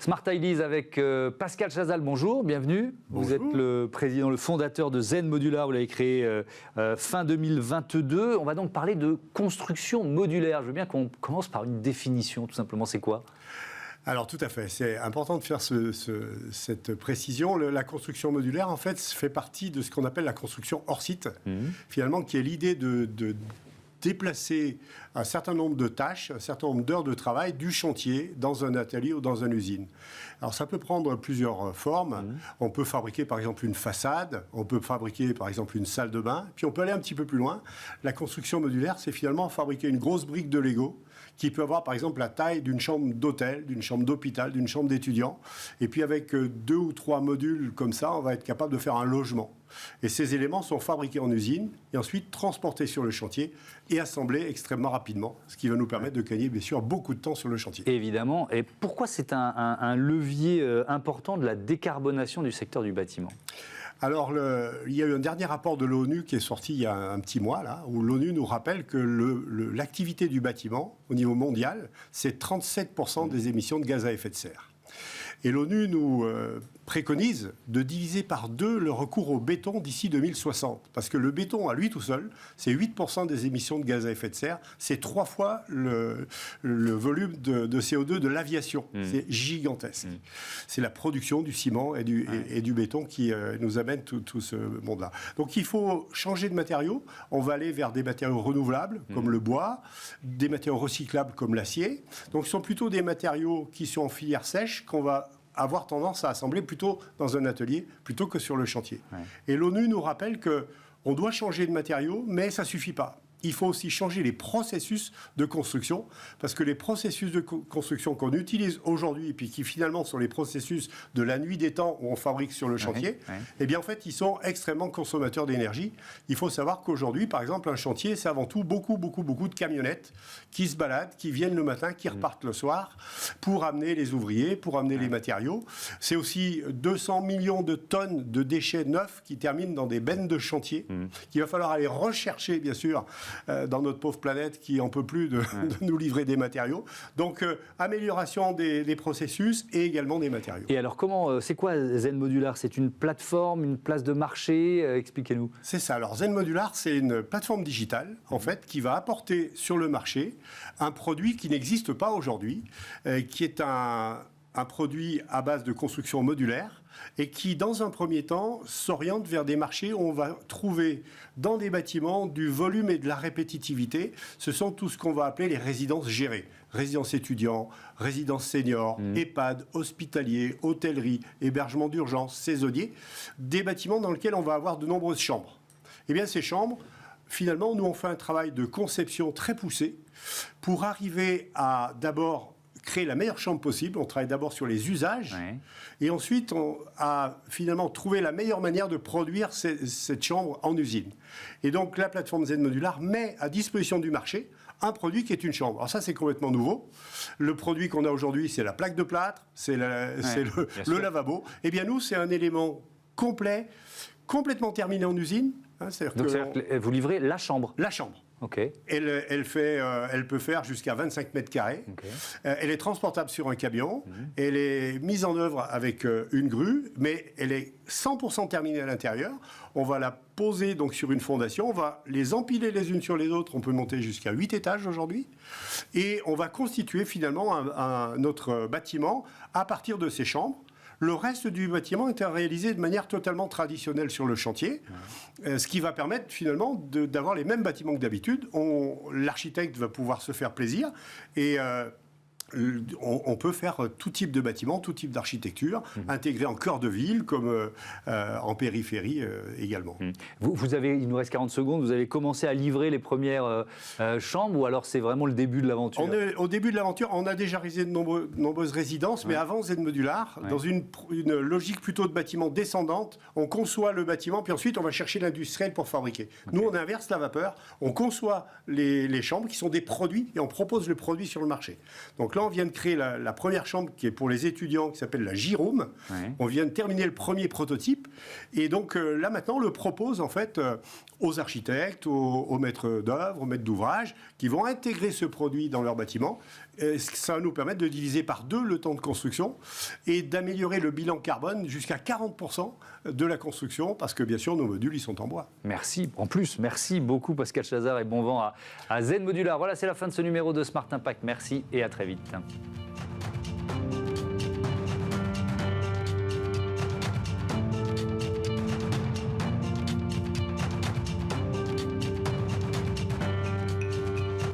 Smart Ideas avec Pascal Chazal, bonjour, bienvenue. Bonjour. Vous êtes le président, le fondateur de Zen Modular, vous l'avez créé fin 2022. On va donc parler de construction modulaire. Je veux bien qu'on commence par une définition, tout simplement, c'est quoi ? Alors tout à fait, c'est important de faire cette précision. La construction modulaire, en fait, fait partie de ce qu'on appelle la construction hors site, finalement, qui est l'idée de déplacer un certain nombre de tâches, un certain nombre d'heures de travail du chantier dans un atelier ou dans une usine. Alors ça peut prendre plusieurs formes. On peut fabriquer par exemple une façade, on peut fabriquer par exemple une salle de bain, puis on peut aller un petit peu plus loin. La construction modulaire, c'est finalement fabriquer une grosse brique de Lego qui peut avoir par exemple la taille d'une chambre d'hôtel, d'une chambre d'hôpital, d'une chambre d'étudiant. Et puis avec 2 ou 3 modules comme ça, on va être capable de faire un logement. Et ces éléments sont fabriqués en usine et ensuite transportés sur le chantier et assemblés extrêmement rapidement, ce qui va nous permettre de gagner bien sûr beaucoup de temps sur le chantier. Évidemment. Et pourquoi c'est un levier important de la décarbonation du secteur du bâtiment ? Alors, il y a eu un dernier rapport de l'ONU qui est sorti il y a un petit mois, là, où l'ONU nous rappelle que l'activité du bâtiment, au niveau mondial, c'est 37% des émissions de gaz à effet de serre. Et l'ONU nous préconise de diviser par 2 le recours au béton d'ici 2060. Parce que le béton, à lui tout seul, c'est 8% des émissions de gaz à effet de serre. C'est 3 fois le volume de CO2 de l'aviation. C'est gigantesque. C'est la production du ciment et du béton qui nous amène tout ce monde-là. Donc il faut changer de matériaux. On va aller vers des matériaux renouvelables, comme le bois, des matériaux recyclables comme l'acier. Donc ce sont plutôt des matériaux qui sont en filière sèche qu'on va avoir tendance à assembler plutôt dans un atelier plutôt que sur le chantier. Ouais. Et l'ONU nous rappelle qu'on doit changer de matériaux, mais ça ne suffit pas. Il faut aussi changer les processus de construction, parce que les processus de construction qu'on utilise aujourd'hui, et puis qui finalement sont les processus de la nuit des temps où on fabrique sur le chantier, eh bien en fait, ils sont extrêmement consommateurs d'énergie. Il faut savoir qu'aujourd'hui, par exemple, un chantier, c'est avant tout beaucoup de camionnettes qui se baladent, qui viennent le matin, qui repartent le soir, pour amener les ouvriers, pour amener les matériaux. C'est aussi 200 millions de tonnes de déchets neufs qui terminent dans des bennes de chantier, qu'il va falloir aller rechercher, bien sûr, dans notre pauvre planète qui n'en peut plus de nous livrer des matériaux. Donc, amélioration des processus et également des matériaux. Et alors, c'est quoi Zen Modular ? C'est une plateforme, une place de marché ? Expliquez-nous. C'est ça. Alors, Zen Modular, c'est une plateforme digitale, en fait, qui va apporter sur le marché un produit qui n'existe pas aujourd'hui, qui est un produit à base de construction modulaire et qui, dans un premier temps, s'oriente vers des marchés où on va trouver dans des bâtiments du volume et de la répétitivité. Ce sont tout ce qu'on va appeler les résidences gérées. Résidences étudiants, résidences seniors, EHPAD, hospitaliers, hôtellerie, hébergement d'urgence, saisonniers. Des bâtiments dans lesquels on va avoir de nombreuses chambres. Eh bien, ces chambres, finalement, nous, on fait un travail de conception très poussé pour arriver à, d'abord, créer la meilleure chambre possible. On travaille d'abord sur les usages et ensuite on a finalement trouvé la meilleure manière de produire cette chambre en usine. Et donc la plateforme Zen Modular met à disposition du marché un produit qui est une chambre. Alors ça, c'est complètement nouveau. Le produit qu'on a aujourd'hui, c'est la plaque de plâtre, c'est le lavabo. Eh bien nous, c'est un élément complet, complètement terminé en usine. Donc c'est-à-dire que vous livrez la chambre ? La chambre. Okay. Elle peut faire jusqu'à 25 mètres carrés. Okay. Elle est transportable sur un camion. Elle est mise en œuvre avec une grue, mais elle est 100% terminée à l'intérieur. On va la poser donc sur une fondation. On va les empiler les unes sur les autres. On peut monter jusqu'à 8 étages aujourd'hui. Et on va constituer finalement notre bâtiment à partir de ces chambres. Le reste du bâtiment est réalisé de manière totalement traditionnelle sur le chantier, ce qui va permettre finalement d'avoir les mêmes bâtiments que d'habitude. L'architecte va pouvoir se faire plaisir et on peut faire tout type de bâtiment, tout type d'architecture, intégré en cœur de ville comme en périphérie également. Il nous reste 40 secondes, vous avez commencé à livrer les premières chambres ou alors c'est vraiment le début de l'aventure ? On est au début de l'aventure, on a déjà réalisé de nombreuses résidences, mais avant Zen Modular, dans une logique plutôt de bâtiment descendante, on conçoit le bâtiment, puis ensuite on va chercher l'industriel pour fabriquer. Nous, on inverse la vapeur, on conçoit les chambres qui sont des produits et on propose le produit sur le marché. Donc là, on vient de créer la première chambre qui est pour les étudiants, qui s'appelle la J-Room. Ouais. On vient de terminer le premier prototype. Et donc là, maintenant, on le propose en fait aux architectes, aux maîtres d'œuvre, aux maîtres d'ouvrage, qui vont intégrer ce produit dans leur bâtiment. Ça va nous permettre de diviser par 2 le temps de construction et d'améliorer le bilan carbone jusqu'à 40% de la construction, parce que bien sûr, nos modules, ils sont en bois. Merci. En plus, merci beaucoup Pascal Chazard et bon vent à Zen Modular. Voilà, c'est la fin de ce numéro de Smart Impact. Merci et à très vite.